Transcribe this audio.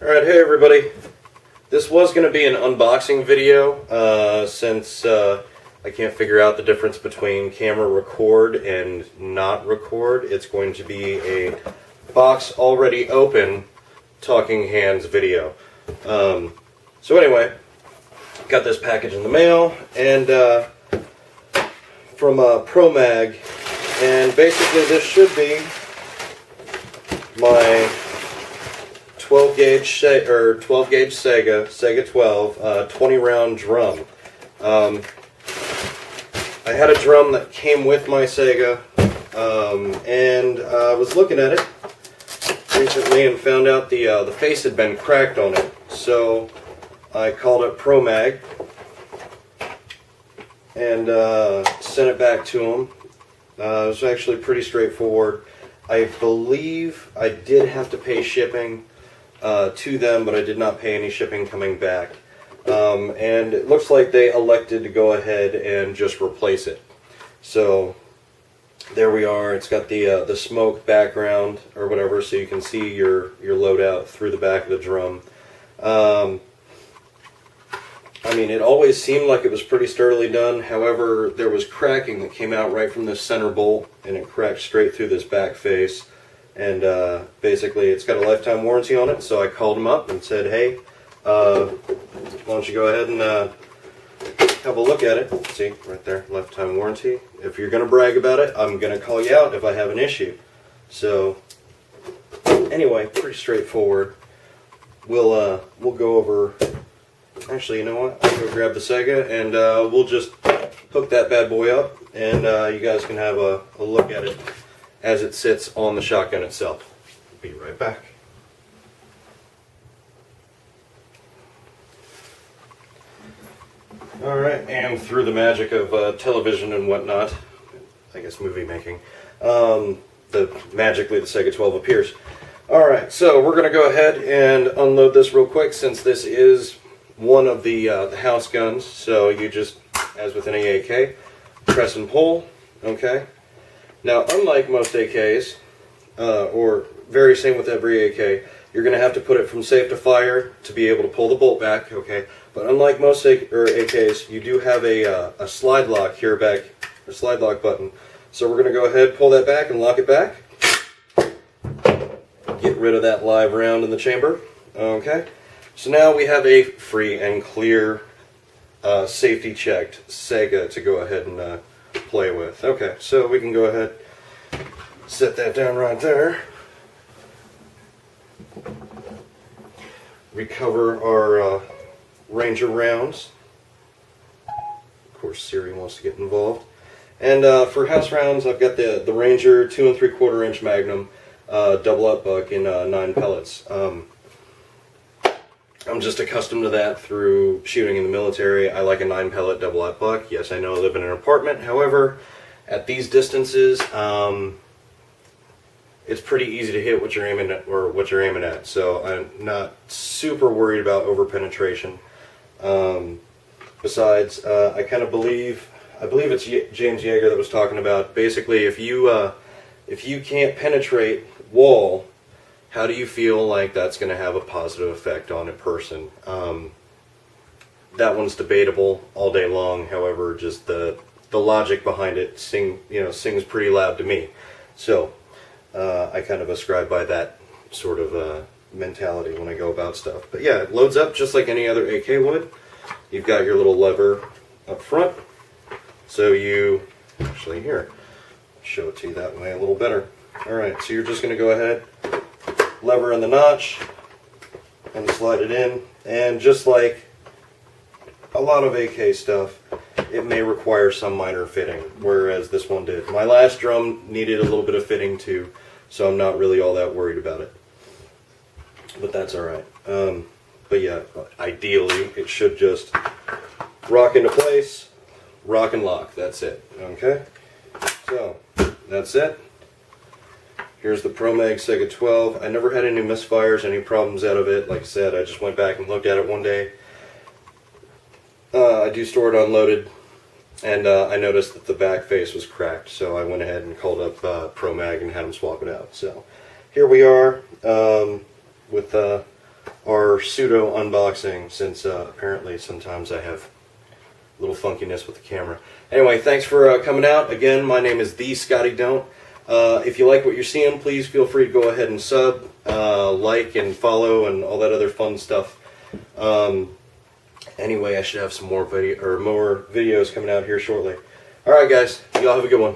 Alright, hey everybody. This was going to be an unboxing video, since I can't figure out the difference between camera record and not record. It's going to be a box already open talking hands video. So anyway, got this package in the mail, and from Promag, and basically this should be my 12 gauge Saiga 12 20 round drum. I had a drum that came with my Saiga, and I was looking at it recently and found out the face had been cracked on it. So I called up Promag and sent it back to them. It was actually pretty straightforward. I believe I did have to pay shipping to them, but I did not pay any shipping coming back. And it looks like they elected to go ahead and just replace it. So there we are. It's got the smoke background or whatever, so you can see your loadout through the back of the drum. I mean, it always seemed like it was pretty sturdily done. However, there was cracking that came out right from this center bolt, and it cracked straight through this back face. And basically, it's got a lifetime warranty on it. So I called them up and said, "Hey, why don't you go ahead and have a look at it?" See, right there, lifetime warranty. If you're going to brag about it, I'm going to call you out if I have an issue. So anyway, pretty straightforward. We'll go over. Actually, you know what? I'll go grab the Saiga, and we'll just hook that bad boy up, and you guys can have a look at it as it sits on the shotgun itself. Be right back. Alright, and through the magic of television and whatnot, I guess movie making, magically the Saiga 12 appears. Alright, so we're going to go ahead and unload this real quick, since this is one of the house guns. So you just, as with any AK, press and pull, okay? Now, unlike most AKs, or very same with every AK, you're going to have to put it from safe to fire to be able to pull the bolt back, okay? But unlike most AKs, you do have a slide lock here back, a slide lock button. So we're going to go ahead, pull that back, and lock it back. Get rid of that live round in the chamber, okay? So now we have a free and clear, safety checked Saiga to go ahead and play with. Okay, so we can go ahead, set that down right there. Recover our Ranger rounds. Of course, Siri wants to get involved. And for house rounds, I've got the Ranger 2 3/4 inch Magnum double up buck in 9 pellets. I'm just accustomed to that through shooting in the military. I like a 9 pellet double up buck. Yes, I know I live in an apartment. However, at these distances, it's pretty easy to hit what you're aiming at, So I'm not super worried about over penetration. Besides, I believe it's James Yeager that was talking about, basically, if you can't penetrate wall, how do you feel like that's going to have a positive effect on a person? That one's debatable all day long. However, just the logic behind it sings pretty loud to me. So I kind of ascribe by that sort of mentality when I go about stuff. But yeah, it loads up just like any other AK would. You've got your little lever up front. So you actually here, show it to you that way a little better. All right, so you're just going to go ahead, lever in the notch, and slide it in. And just like a lot of AK stuff, it may require some minor fitting, whereas this one did. My last drum needed a little bit of fitting too, so I'm not really all that worried about it. But that's alright. But yeah, ideally it should just rock into place, rock and lock. That's it. Okay? So, that's it. Here's the Promag Saiga 12. I never had any misfires, any problems out of it. Like I said, I just went back and looked at it one day. I do store it unloaded, and I noticed that the back face was cracked, so I went ahead and called up Promag and had them swap it out. So here we are with our pseudo-unboxing, since apparently sometimes I have a little funkiness with the camera. Anyway, thanks for coming out. Again, my name is TheScotyDont. If you like what you're seeing, please feel free to go ahead and sub, like, and follow, and all that other fun stuff. Anyway, I should have some more videos coming out here shortly. All right, guys, y'all have a good one.